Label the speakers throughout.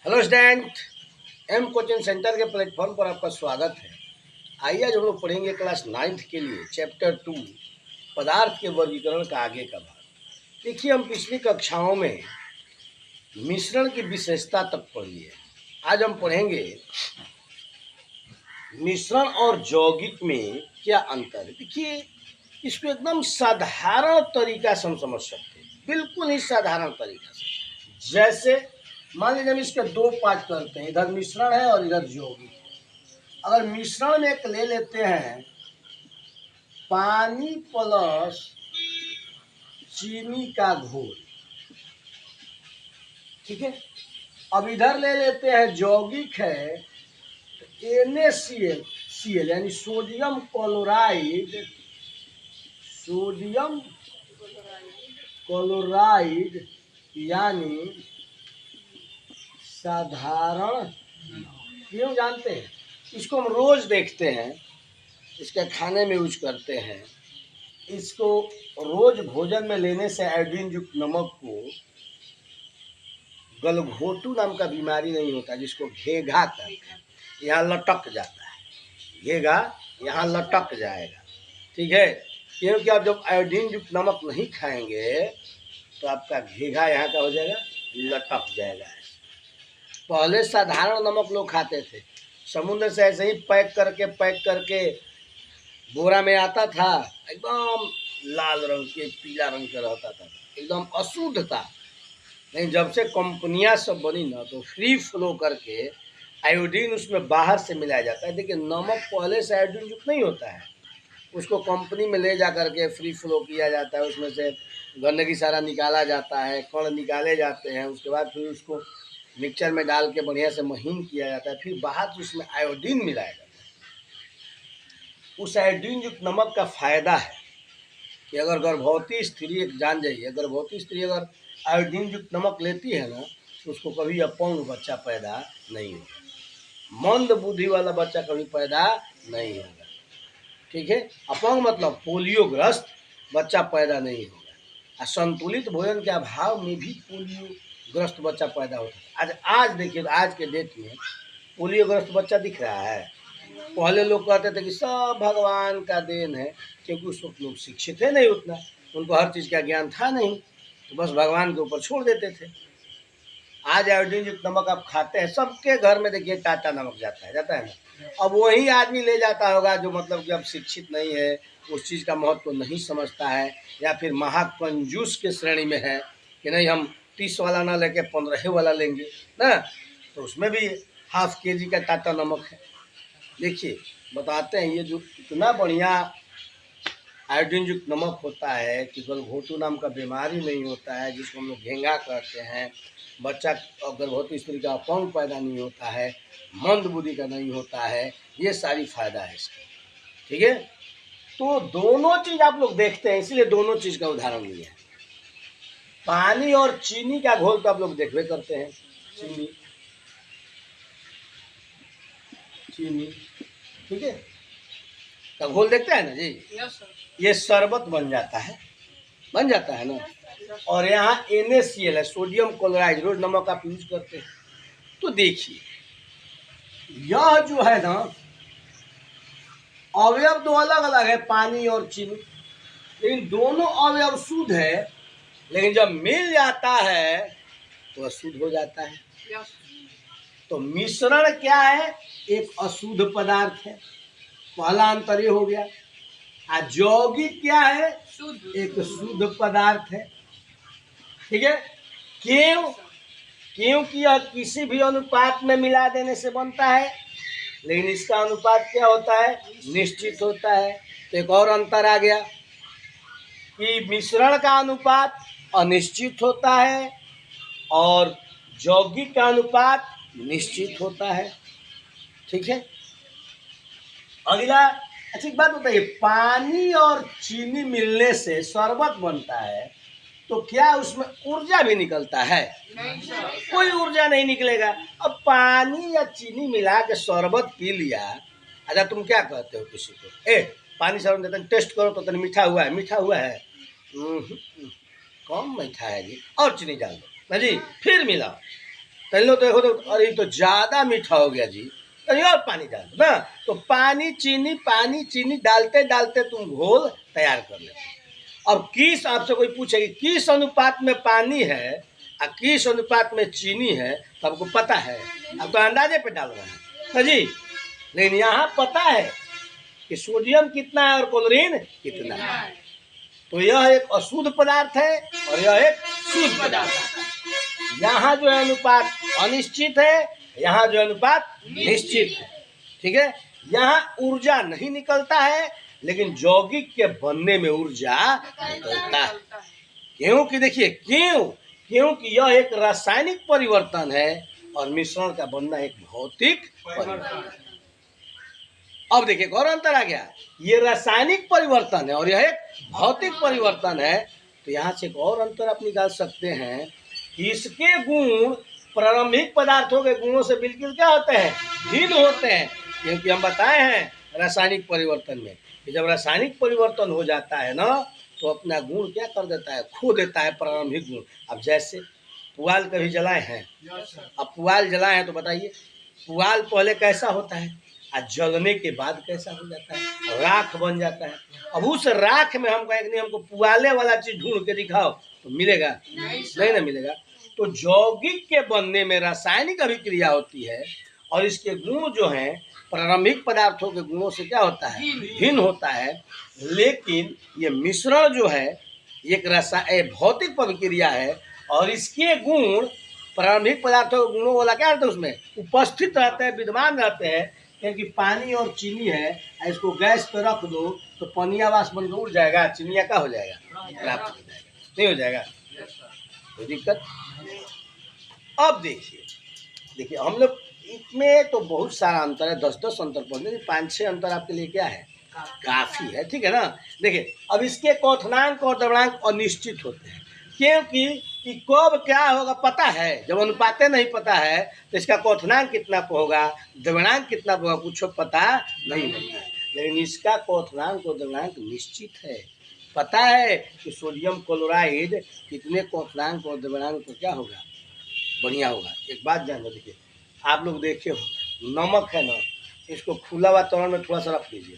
Speaker 1: Hello student, M coaching centre के platform पर आपका स्वागत है। आइए आज हम लोग पढ़ेंगे क्लास 9th के लिए चैप्टर 2 पदार्थ के वर्गीकरण का आगे का भाग। देखिए, हम पिछली कक्षाओं में मिश्रण की विशेषता तक पढ़ लिए। आज हम पढ़ेंगे मिश्रण और यौगिक में क्या अंतर है। देखिए, इसको एकदम साधारण तरीका से हम समझ सकते हैं, बिल्कुल ही साधारण तरीका से। जैसे मान लीजिए हम इसके दो पार्ट करते हैं, इधर मिश्रण है और इधर यौगिक है। अगर मिश्रण में एक ले लेते हैं पानी प्लस चीनी का घोल, ठीक है। अब इधर ले लेते हैं यौगिक है NaCl यानी सोडियम क्लोराइड यानी साधारण। क्यों जानते हैं? इसको हम रोज देखते हैं, इसके खाने में यूज करते हैं। इसको रोज भोजन में लेने से आयोडीन युक्त नमक को गलघोटू नाम का बीमारी नहीं होता, जिसको घेघा कहते हैं। यहाँ लटक जाता है, घेघा यहाँ लटक जाएगा, ठीक है। क्योंकि आप जब आयोडीन युक्त नमक नहीं खाएंगे तो आपका घेघा यहाँ का हो जाएगा, लटक जाएगा। पहले साधारण नमक लोग खाते थे, समुद्र से ऐसे ही पैक करके बोरा में आता था, एकदम लाल रंग के पीला रंग का रहता था, एकदम अशुद्ध था। नहीं, जब से कंपनियां सब बनी ना तो फ्री फ्लो करके आयोडीन उसमें बाहर से मिलाया जाता है। देखिए, नमक पहले से आयोडीन युक्त नहीं होता है, उसको कंपनी में ले जा करके फ्री फ्लो किया जाता है, उसमें से गंदगी सारा निकाला जाता है, कण निकाले जाते हैं, उसके बाद फिर उसको मिक्सचर में डाल के बढ़िया से महीन किया जाता है, फिर बाहर से उसमें आयोडीन मिलाया जाता है। उस आयोडीन युक्त नमक का फायदा है कि अगर गर्भवती स्त्री, एक जान जाइए, गर्भवती स्त्री अगर आयोडीन युक्त नमक लेती है ना तो उसको कभी अपंग बच्चा पैदा नहीं होगा, मंद बुद्धि वाला बच्चा कभी पैदा नहीं होगा, ठीक है। अपंग मतलब पोलियोग्रस्त बच्चा पैदा नहीं होगा। और संतुलित भोजन के अभाव में भी पोलियोग्रस्त बच्चा पैदा होता है। आज देखिए, आज के डेट में पोलियोग्रस्त बच्चा दिख रहा है। पहले लोग कहते थे कि सब भगवान का देन है, क्योंकि उस वक्त लोग शिक्षित है नहीं उतना, उनको हर चीज़ का ज्ञान था नहीं, तो बस भगवान के ऊपर छोड़ देते थे। आज आयोडीन युक्त नमक आप खाते हैं, सबके घर में देखिए टाटा नमक जाता है ना। अब वही आदमी ले जाता होगा जो मतलब कि अब शिक्षित नहीं है, उस चीज़ का महत्व नहीं समझता है, या फिर महाकंजूस के श्रेणी में है कि नहीं हम 30 वाला ना लेके 15 वाला लेंगे ना, तो उसमें भी ½ kg का टाटा नमक है। देखिए, बताते हैं, ये जो इतना बढ़िया आयोडीन युक्त नमक होता है कि गलघोटू नाम का बीमारी नहीं होता है, जिसको हम लोग घेंगा कहते हैं। बच्चा और गर्भवती स्त्री का अपंग पैदा नहीं होता है, मंद बुद्धि का नहीं होता है, ये सारी फायदा है इसका, ठीक है। तो दोनों चीज आप लोग देखते हैं, इसलिए दोनों चीज का उदाहरण लिया है। पानी और चीनी का घोल तो आप लोग देखबे करते हैं, चीनी, ठीक है, का घोल देखते हैं ना जी। ये शरबत बन जाता है ना। और यहाँ NaCl है, सोडियम क्लोराइड, रोज नमक आप यूज करते हैं। तो देखिए, यह जो है ना, अवयव दो अलग अलग है, पानी और चीनी, लेकिन दोनों अवयव शुद्ध है। लेकिन जब मिल जाता है तो अशुद्ध हो जाता है। तो मिश्रण क्या है? एक अशुद्ध पदार्थ है, पहला अंतर ये हो गया। यौगिक क्या है? एक शुद्ध पदार्थ है, ठीक है। क्योंकि यह किसी भी अनुपात में मिला देने से बनता है, लेकिन इसका अनुपात क्या होता है? निश्चित होता है। तो एक और अंतर आ गया कि मिश्रण का अनुपात अनिश्चित होता है और यौगिक का अनुपात निश्चित होता है, ठीक है। अगला, अच्छा एक बात बताइए, पानी और चीनी मिलने से शरबत बनता है, तो क्या उसमें ऊर्जा भी निकलता है? कोई ऊर्जा नहीं निकलेगा। अब पानी या चीनी मिला के शरबत पी लिया, अच्छा तुम क्या कहते हो किसी को, पानी शरबत देते हैं, टेस्ट करो तो तनी मीठा हुआ है, कम मीठा है जी, और चीनी डाल दो ना जी, फिर मिलाओ, तैलो तो देखो तो अरे तो ज़्यादा मीठा हो गया जी, कहीं और पानी डाल दो ना। तो पानी चीनी डालते डालते तुम घोल तैयार कर ले। अब किस, आपसे कोई पूछेगी किस अनुपात में पानी है और किस अनुपात में चीनी है, तो आपको पता है, अब तो अंदाजे पे डाल रहे हैं ना जी। लेकिन यहाँ पता है कि सोडियम कितना है और क्लोरीन कितना है। तो यह एक अशुद्ध पदार्थ है और यह एक शुद्ध पदार्थ है। यहाँ जो है अनुपात अनिश्चित है, यहाँ जो अनुपात निश्चित है। ठीक है, यहाँ ऊर्जा नहीं निकलता है, लेकिन यौगिक के बनने में ऊर्जा निकलता है। क्योंकि देखिए क्योंकि यह एक रासायनिक परिवर्तन है और मिश्रण का बनना एक भौतिक परिवर्तन है। अब देखिए और अंतर आ गया, ये रासायनिक परिवर्तन है और यह एक भौतिक परिवर्तन है। तो यहाँ से एक और अंतर आप निकाल सकते हैं कि इसके गुण प्रारंभिक पदार्थों के गुणों से बिल्कुल क्या होते हैं, भिन्न होते हैं। क्योंकि हम बताए हैं रासायनिक परिवर्तन में कि जब रासायनिक परिवर्तन हो जाता है ना, तो अपना गुण क्या कर देता है, खो देता है प्रारंभिक गुण। अब जैसे पुआल कभी जलाए हैं, अब पुआल जलाए हैं तो बताइए पुआल पहले कैसा होता है और जलने के बाद कैसा हो जाता है, राख बन जाता है। अब उस राख में हम कहेंगे हमको पुआले वाला चीज ढूंढ के दिखाओ, तो मिलेगा नहीं ना मिलेगा। तो यौगिक के बनने में रासायनिक अभिक्रिया होती है और इसके गुण जो हैं प्रारंभिक पदार्थों के गुणों से क्या होता है, भिन्न होता है। लेकिन ये मिश्रण जो है एक भौतिक प्रक्रिया है और इसके गुण प्रारंभिक पदार्थों के गुणों वाला क्या रहता है, उसमें उपस्थित रहते हैं, विद्यमान रहते हैं। क्योंकि पानी और चीनी है, इसको गैस पे रख दो तो पनिया वाष्प बन के उड़ जाएगा, चीनिया का हो जाएगा, प्राप्त हो जाएगा, नहीं हो जाएगा, कोई दिक्कत। अब देखिए हम लोग इसमें तो बहुत सारा अंतर है, 10-10 अंतर पढ़ने, 5-6 अंतर आपके लिए क्या है, काफ़ी है। ठीक है ना। देखिए अब इसके क्वथनांक और द्रव्यणांक अनिश्चित होते हैं, क्योंकि कि कब क्या होगा पता है। जब अनुपातें नहीं पता है तो इसका क्वथनांक कितना होगा, द्रव्यणांक कितना होगा, कुछ पता नहीं होता है। लेकिन इसका क्वथनांक और द्रव्यणांक निश्चित है, पता है कि सोडियम क्लोराइड कितने क्वथनांक और द्रव्यणांक क्या होगा, बढ़िया होगा। एक बात जान लो, देखिए आप लोग देखे हो नमक है ना, इसको खुला वातावरण में थोड़ा सा रख दीजिए,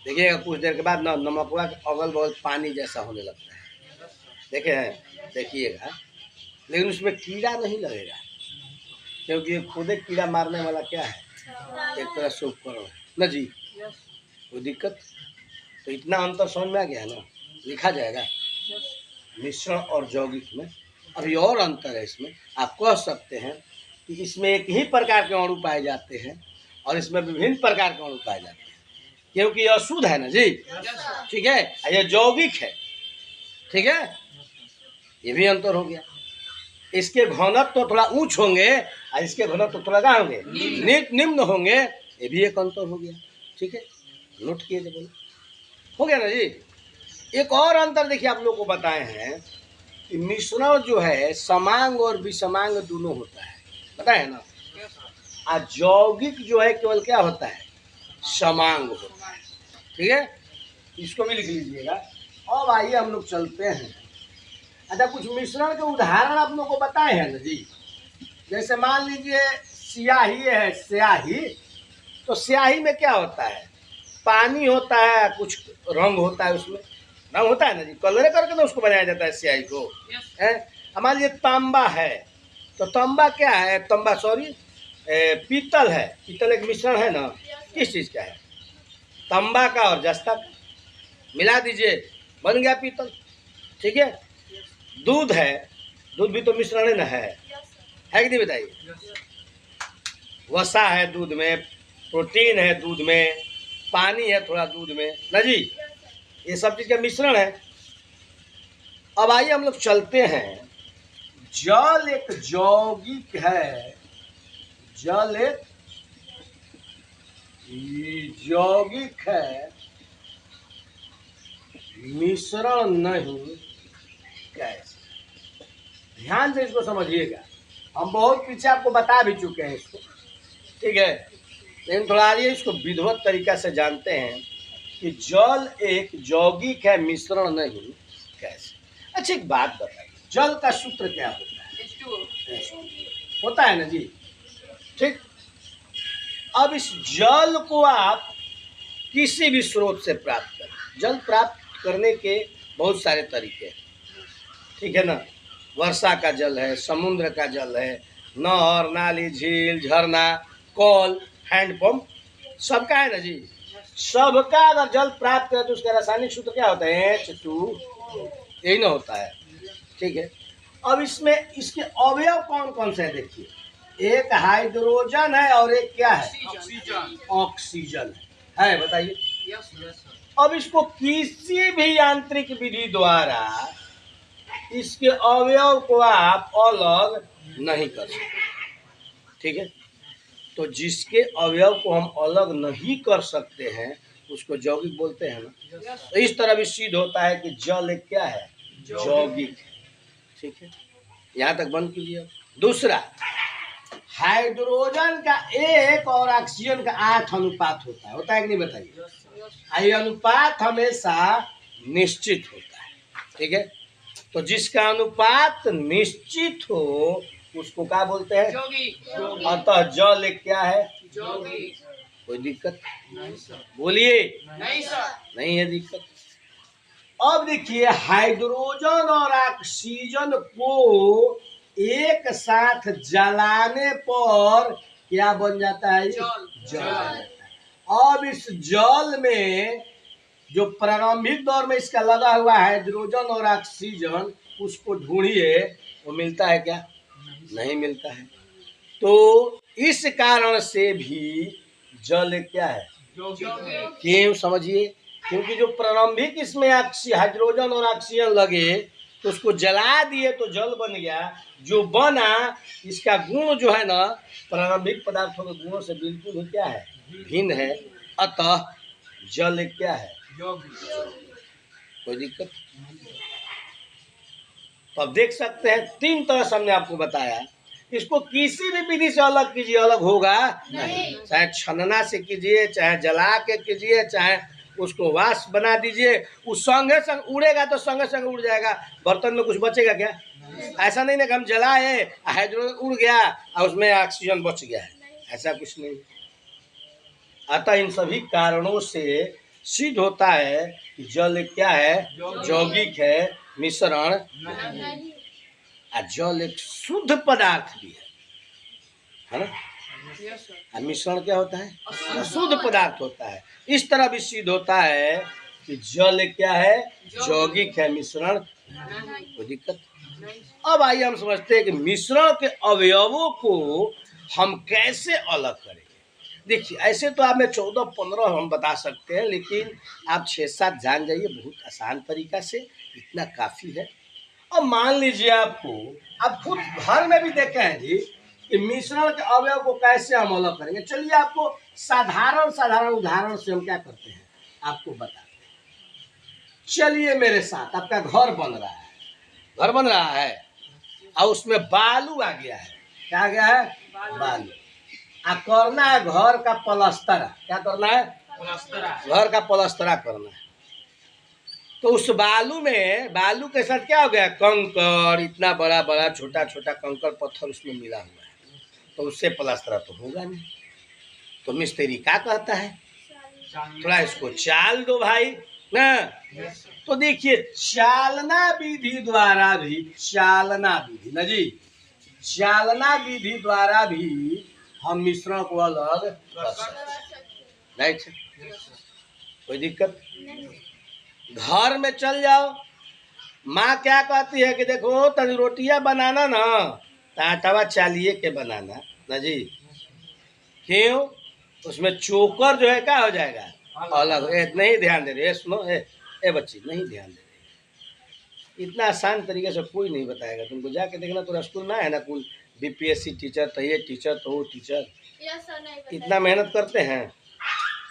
Speaker 1: देखिएगा कुछ देर के बाद ना नमक का अगल बगल पानी जैसा होने लगता है, देखिएगा। लेकिन उसमें कीड़ा नहीं लगेगा, क्योंकि ये खुद एक कीड़ा मारने वाला क्या है, एक तरह से उपकरण है ना जी, कोई दिक्कत। तो इतना अंतर समझ में आ गया ना, लिखा जाएगा मिश्रण और यौगिक में। अभी और अंतर है इसमें, आप कह सकते हैं कि इसमें एक ही प्रकार के अणु पाए जाते हैं और इसमें विभिन्न प्रकार के अणु पाए जाते हैं, क्योंकि यह अशुद्ध है ना जी, ठीक है, यह यौगिक है, ठीक है, ये भी अंतर हो गया। इसके घनत्व तो थोड़ा उच्च होंगे और इसके घनत्व तो थोड़ा क्या होंगे, निम्न होंगे, ये भी एक अंतर हो गया। ठीक है, नोट किए बोले, हो गया ना जी। एक और अंतर देखिए आप लोग को बताए हैं कि मिश्रण जो है समांग और विषमांग दोनों होता है, पता है ना। और यौगिक जो है केवल क्या होता है, समांग होता है। ठीक है, इसको भी लिख लीजिएगा। अब आइए हम लोग चलते हैं। अच्छा, कुछ मिश्रण के उदाहरण आप लोग को बताए हैं ना जी। जैसे मान लीजिए स्याही है, स्याही, तो स्याही में क्या होता है, पानी होता है, कुछ रंग होता है, उसमें रंग होता है ना जी, कलर करके तो उसको बनाया जाता है स्याही को, है। मान लीजिए तांबा है, तो तांबा क्या है, तांबा सॉरी पीतल है, पीतल एक मिश्रण है ना, किस चीज़ का है, तांबा का और जस्ता का, मिला दीजिए बन गया पीतल। ठीक है, दूध है, दूध भी तो मिश्रण है ना, है कि नहीं बताइए। वसा है दूध में, प्रोटीन है दूध में, पानी है थोड़ा दूध में ना जी, ये सब चीज़ का मिश्रण है। अब आइए हम लोग चलते हैं, जल एक यौगिक है, जल एक यौगिक है, मिश्रण नहीं गैस। ध्यान से इसको समझिएगा, हम बहुत पीछे आपको बता भी चुके हैं इसको, ठीक है, लेकिन थोड़ा आइए इसको विधिवत तरीका से जानते हैं कि जल एक यौगिक है, मिश्रण नहीं गैस। अच्छा एक बात बताइए, जल का सूत्र क्या होता है, होता है ना जी। ठीक, अब इस जल को आप किसी भी स्रोत से प्राप्त करें। जल प्राप्त करने के बहुत सारे तरीके हैं, ठीक है ना। वर्षा का जल है, समुद्र का जल है, नहर, नाली, झील, झरना, कल, हैंडपंप, सबका है ना जी। सबका अगर जल प्राप्त करें तो उसका रासायनिक सूत्र क्या होता है? H2, यही ना होता है, ठीक है। अब इसमें इसके अवयव कौन कौन से हैं देखिए, एक हाइड्रोजन है और एक क्या है? ऑक्सीजन है बताइए। अब इसको किसी भी यांत्रिक विधि द्वारा इसके अवयव को आप अलग नहीं कर सकते, ठीक है। तो जिसके अवयव को हम अलग नहीं कर सकते हैं उसको यौगिक बोलते हैं ना। तो इस तरह भी सिद्ध होता है कि जल एक क्या है? यौगिक, ठीक है। यहाँ तक बंद कीजिए। दूसरा, हाइड्रोजन का 1 और ऑक्सीजन का 8 अनुपात होता है कि नहीं बताइए। ये अनुपात हमेशा निश्चित होता है, ठीक है। तो जिसका अनुपात निश्चित हो उसको क्या बोलते हैं? अतः जल एक क्या है? कोई दिक्कत बोलिए? नहीं है दिक्कत। अब देखिए, हाइड्रोजन और ऑक्सीजन को एक साथ जलाने पर क्या बन जाता है? जल। अब इस जल में जो प्रारंभिक दौर में इसका लगा हुआ है हाइड्रोजन और ऑक्सीजन, उसको ढूंढिए, वो मिलता है क्या? नहीं मिलता है। तो इस कारण से भी जल क्या है? क्यों समझिए, क्योंकि जो प्रारंभिक इसमें हाइड्रोजन और ऑक्सीजन लगे तो उसको जला दिए तो जल बन गया। जो बना इसका गुण जो है ना, प्रारंभिक पदार्थों के गुणों से बिल्कुल क्या है? भिन्न है। अतः जल क्या है? कोई दिक्कत। तो अब देख सकते हैं 3 तरह से हमने आपको बताया। इसको किसी भी विधि से अलग कीजिए, अलग होगा नहीं। चाहे छनना से कीजिए, चाहे जला के कीजिए, चाहे उसको वाष्प बना दीजिए, उस संगे संग उड़ेगा तो संगे संग उड़ जाएगा। बर्तन में कुछ बचेगा क्या? ऐसा नहीं ना कि हम जलाए हाइड्रोजन उड़ गया और उसमें ऑक्सीजन बच गया है, ऐसा कुछ नहीं। अतः इन सभी कारणों से सिद्ध होता है कि जल क्या है? यौगिक है, मिश्रण। जल एक शुद्ध पदार्थ भी है ना। मिश्रण क्या होता है? शुद्ध पदार्थ होता है। इस तरह भी सिद्ध होता है कि जल क्या है? यौगिक है, मिश्रण। कोई दिक्कत। अब आइए हम समझते हैं कि मिश्रण के अवयवों को हम कैसे अलग करेंगे। देखिए, ऐसे तो आप में 14-15 हम बता सकते हैं, लेकिन आप 6-7 जान जाइए बहुत आसान तरीका से, इतना काफ़ी है। अब मान लीजिए आप खुद घर में भी देखे हैं जी कि मिश्रण के अवयव को कैसे हम अलग करेंगे। चलिए आपको साधारण उदाहरण से हम क्या करते हैं आपको बताते हैं। चलिए मेरे साथ, आपका घर बन रहा है और उसमें बालू आ गया है। क्या आ गया है? बालू। करना है घर का पलस्तरा। क्या करना है? घर का पलस्तरा करना है। तो उस बालू के साथ क्या हो गया? कंकड़, इतना बड़ा बड़ा छोटा छोटा कंकड़ पत्थर उसमें मिला हुआ है, तो उससे पलस्तरा तो होगा नहीं। तो मिस्त्री क्या कहता है? थोड़ा इसको चाल दो भाई ना। तो देखिए, चालना विधि द्वारा भी चालना विधि द्वारा भी हम मिश्रण को अलग कर सकते हैं। कोई दिक्कत? घर में चल जाओ, माँ क्या कहती है कि देखो तनी रोटियां बनाना ना, आटावा चालिए के बनाना ना जी। क्यों? उसमें चोकर जो है क्या हो जाएगा? अलग। नहीं ध्यान दे रहे, सुनो ए बच्ची, नहीं ध्यान दे रहे। इतना आसान तरीके से कोई नहीं बताएगा तुमको। जाके देखना, तो स्कूल में है ना कुल बीपीएससी टीचर, तो ये टीचर तो वो टीचर, इतना मेहनत करते हैं।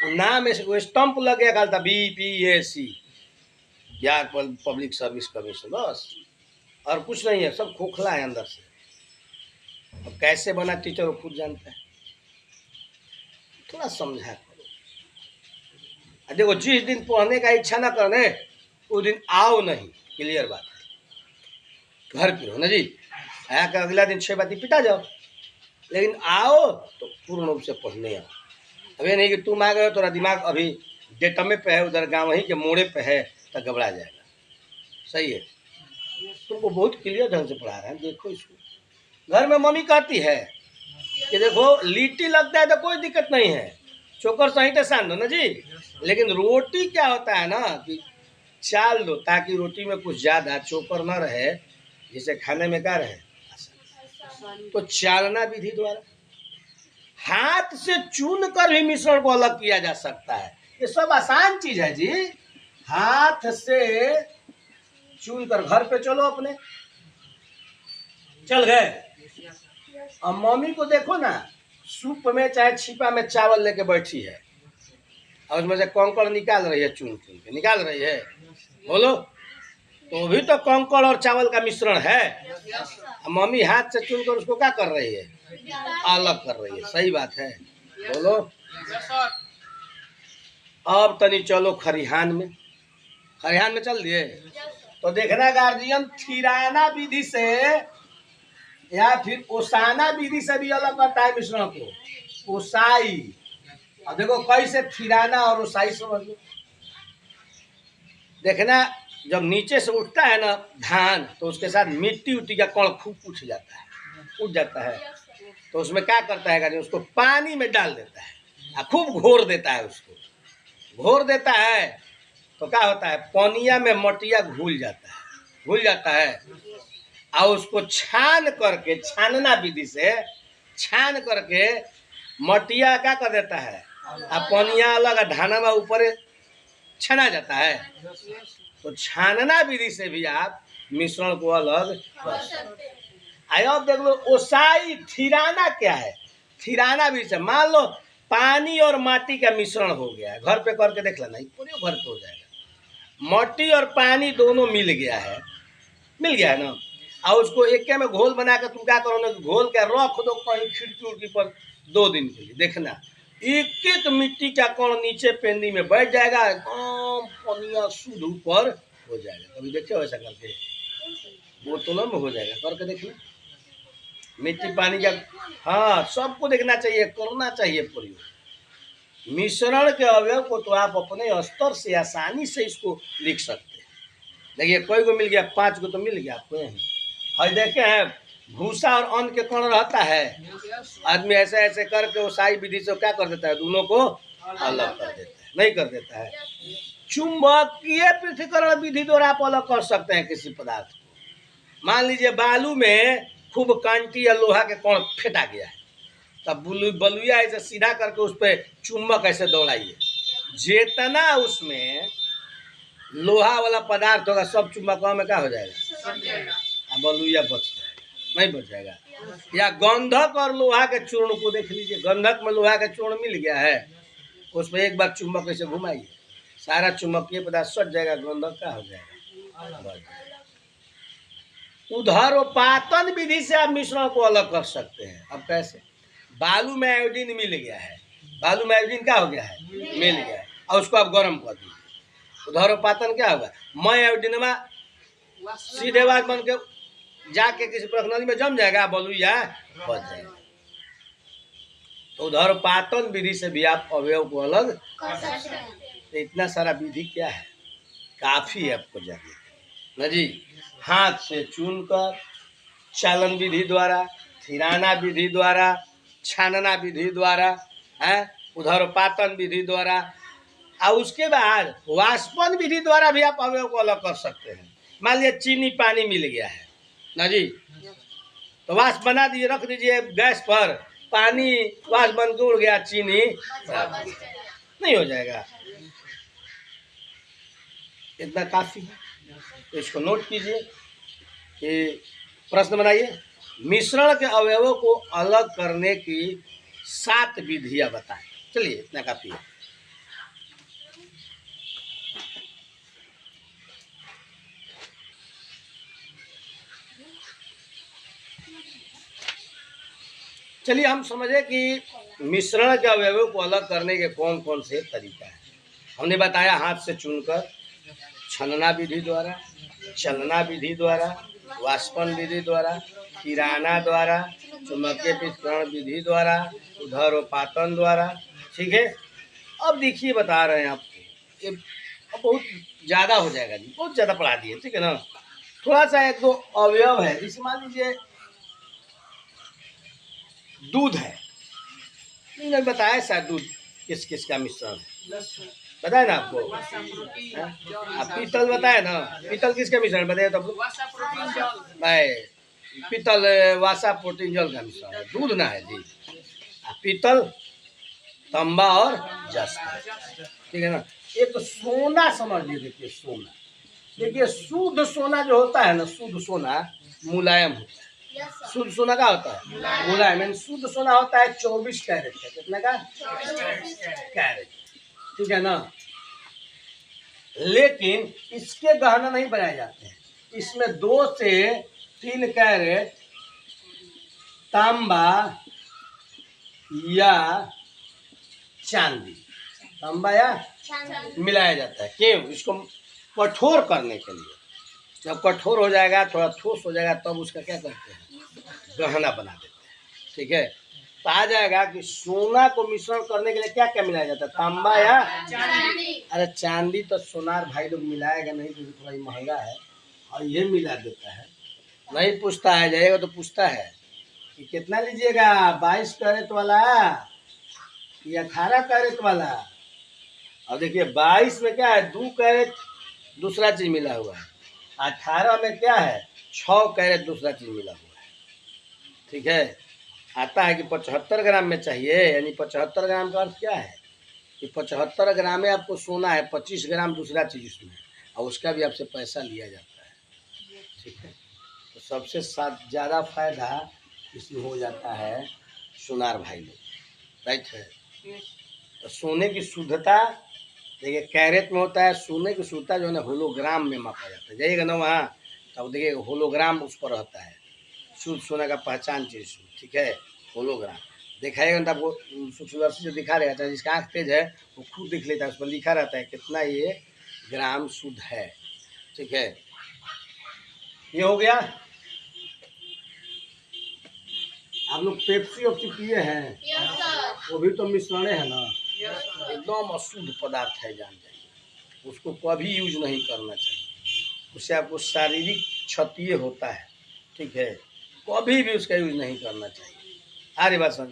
Speaker 1: नाम वो स्टम्प लग गया था बीपीएससी, या पब्लिक सर्विस कमीशन, बस और कुछ नहीं है। सब खोखला है अंदर से। अब कैसे बना टीचर वो खुद जानता है। थोड़ा समझा करो। देखो, जिस दिन पढ़ने का इच्छा ना करने उस दिन आओ नहीं, क्लियर बात है। घर की हो ना जी, आया कर अगला दिन 6 बाती पिटा जाओ। लेकिन आओ तो पूर्ण रूप से पढ़ने आओ। अब ये नहीं कि तुम आ गए हो, तोरा दिमाग अभी डेटमे पे है, उधर गाँव वहीं के मोड़े पे है, तो घबरा जाएगा। सही है, तुमको बहुत क्लियर ढंग से पढ़ा रहे हैं। देखो इसको घर में मम्मी कहती है कि देखो लिट्टी लगता है तो कोई दिक्कत नहीं है, चोकर सही तो सान दो ना जी, लेकिन रोटी क्या होता है ना कि चाल दो, ताकि रोटी में कुछ ज़्यादा चोकर न रहे, जिसे खाने में क्या रहे। तो चालना विधि द्वारा हाथ से चून कर भी मिश्रण को अलग किया जा सकता है। ये सब आसान चीज है जी। हाथ से चून कर, घर पे चलो अपने, चल गए, अब मम्मी को देखो ना, सूप में चाहे छिपा में चावल लेके बैठी है और उसमें से कंकड़ निकाल रही है, चून चून के निकाल रही है। बोलो, तो भी तो कंकड़ और चावल का मिश्रण है। मम्मी हाथ से चुन कर उसको क्या कर रही है, अलग कर रही है। सही बात है, बोलो। अब तनी चलो खरिहान में, खरिहान में चल दिए तो देखना गार्जियन, थिराना विधि से या फिर ओसाना विधि से भी अलग करता है मिश्रण को, ओसाई। अब देखो कैसे थिराना और ओसाई समझ लो। देखना जब नीचे से उठता है ना धान, तो उसके साथ मिट्टी उट्टी का कण खूब उठ जाता है, उठ जाता है। तो उसमें क्या करता है, उसको पानी में डाल देता है, खूब घोर देता है, उसको घोर देता है तो क्या होता है, पनिया में मटिया घुल जाता है, घुल जाता है। और उसको छान करके, छानना विधि से छान करके मटिया क्या कर देता है, पनिया अलग धाना ऊपर छना जाता है। तो छानना विधि से भी आप मिश्रण को अलग कर सकते हैं। अब देख लो ओसाई, थिराना क्या है, थिराना विधि से मान लो पानी और माटी का मिश्रण हो गया है, घर पे करके देख लेना, पूरे घर पे हो जाएगा। मट्टी और पानी दोनों मिल गया है, मिल गया है ना, और उसको एक में घोल बना कर तुम क्या करो ना, घोल के रख दो कहीं खिड़की उड़की पर 2 दिन के लिए। देखना एक एक मिट्टी का कण नीचे पेंदी में बैठ जाएगा, एकदम पनिया शुद्ध ऊपर हो जाएगा। कभी देखे हो ऐसा करके, बोतलों में हो जाएगा, करके देखिए मिट्टी पानी का। हाँ, सबको देखना चाहिए, करना चाहिए प्रयोग। मिश्रण के अवयव को तो आप अपने स्तर से आसानी से इसको लिख सकते हैं। देखिए कोई को मिल गया, 5 को तो मिल गया आपको यहीं। और देखे हैं भूसा और अन्न के कण रहता है, आदमी ऐसे ऐसे करके ओसाई विधि से क्या कर देता है, दोनों को अलग कर देता है, नहीं कर देता है। चुंबकीय पृथक्करण विधि द्वारा आप अलग कर सकते हैं किसी पदार्थ को। मान लीजिए बालू में खूब कांटी या लोहा के कण फेंटा गया है, तब बलुया ऐसे सीधा करके उस पर चुंबक ऐसे दौड़ाइए, जितना उसमें लोहा वाला पदार्थ होगा सब चुंबकों में क्या हो जाएगा, बलुया बच जाएगा, नहीं बच जाएगा। या गंधक और लोहा के चूर्ण को देख लीजिए, गंधक में लोहा का चूर्ण मिल गया है, उसमें एक बार चुंबक ऐसे घुमाइए, सारा चुंबकीय पदार्थ सट जाएगा, गंधक का हो जाएगा। उधरोपातन विधि से आप मिश्रण को अलग कर सकते हैं। अब कैसे, बालू में आयोडीन मिल गया है, बालू में आयोडीन क्या हो गया है, मिल गया है, और उसको आप गर्म कर दीजिए, उधरोपातन क्या होगा, मैं आयोडीन में सीधे बात बन के जाके किसी प्रश्नली में जम जाएगा, बलुया बच जाएगा। तो उधरोपातन विधि से भी आप अवयव को अलग कर सकते हैं। तो इतना सारा विधि क्या है, काफी है आपको जाने ना जी। हाथ से चुनकर, चालन विधि द्वारा, थिराना विधि द्वारा, छानना विधि द्वारा, है उधरोपातन विधि द्वारा, और उसके बाद वाष्पन विधि द्वारा भी आप अवयव को अलग कर सकते हैं। मान लिया चीनी पानी मिल गया है ना जी, तो वाष्प बना दीजिए, रख दीजिए गैस पर, पानी वाष्प बन के उड़ गया, चीनी नहीं हो जाएगा। इतना काफी है, तो इसको नोट कीजिए कि प्रश्न बनाइए, मिश्रण के अवयवों को अलग करने की 7 विधियां बताएं। चलिए इतना काफी है। चलिए हम समझे कि मिश्रण के अवयवों को अलग करने के कौन कौन से तरीका है। हमने बताया हाथ से चुनकर, छलना विधि द्वारा, चलना विधि द्वारा, वाष्पन विधि द्वारा, थिराना द्वारा, चुंबकीय पृथक्करण विधि द्वारा, उधर्वपातन द्वारा। ठीक है, अब देखिए बता रहे हैं आपको, ये अब बहुत ज़्यादा हो जाएगा जी, बहुत ज़्यादा पढ़ा दिए, ठीक है ना। थोड़ा सा एक दो अवयव है, जैसे मान लीजिए दूध है, मैंने बताया शायद दूध किस किस का मिश्रण है, बताया ना आपको। आप पीतल बताया ना, पीतल किसका मिश्रण बताइए तो भाई, पीतल वासा प्रोटीन जल का मिश्रण है, दूध ना है जी। पीतल, तांबा और जस्ता, ठीक है ना। एक सोना समझ लीजिए, देखिए सोना, देखिए शुद्ध सोना जो होता है ना, शुद्ध सोना मुलायम होता है। शुद्ध सोना का होता है मुलायम, शुद्ध सोना होता है 24 कैरेट का, कितना का 24 कैरेट, ठीक है ना। लेकिन इसके गहना नहीं बनाए जाते हैं, इसमें 2 से 3 कैरेट तांबा या चांदी, तांबा या मिलाया जाता है, क्यों? इसको कठोर करने के लिए। जब कठोर हो जाएगा, थोड़ा ठोस हो जाएगा, तब उसका क्या करते हैं, गहना बना देते हैं, ठीक है। तो आ जाएगा कि सोना को मिश्रण करने के लिए क्या क्या मिलाया जाता है, तांबा या चांदी। अरे चांदी तो सोनार भाई लोग मिलाएगा नहीं, क्योंकि थोड़ा महंगा है, और ये मिला देता है, नहीं पूछता है, जाएगा तो पूछता है कि कितना लीजिएगा, 22 कैरेट वाला या 18 कैरेट वाला। और देखिए 22 में क्या है, 2 कैरेट दूसरा चीज मिला हुआ है, 18 में क्या है, 6 कैरेट दूसरा चीज मिला हुआ है, ठीक है। आता है कि 75 ग्राम में चाहिए, यानी 75 ग्राम का अर्थ क्या है कि 75 ग्राम में आपको सोना है, 25 ग्राम दूसरा चीज उसमें, और उसका भी आपसे पैसा लिया जाता है, ठीक है। तो सबसे ज़्यादा फायदा इसमें हो जाता है सोनार भाई लोग, राइट है। तो सोने की शुद्धता देखिए कैरेट में होता है, सोने की शुद्धता जो है ना होलोग्राम में मापा जाता है, जाइएगा ना वहाँ तब देखिए होलोग्राम उस पर रहता है, शुद्ध सोना का पहचान चीज, ठीक है, होलोग्राम दिखाएगा ना, आपको सूक्ष्मदर्शी से दिखा रहेगा, चाहे जिसका आँख तेज है वो खुद दिख लेता है, उस पर लिखा रहता है कितना ये ग्राम शुद्ध है, ठीक है। ये हो गया। आप लोग पेप्सी ओप्सी पिए हैं? वो भी तो मिश्रण है ना, एकदम अशुद्ध पदार्थ है, जान जाइए, उसको कभी यूज नहीं करना चाहिए, उससे आपको शारीरिक क्षति होता है, ठीक है, कभी भी उसका यूज नहीं करना चाहिए। आ रही बात समझ।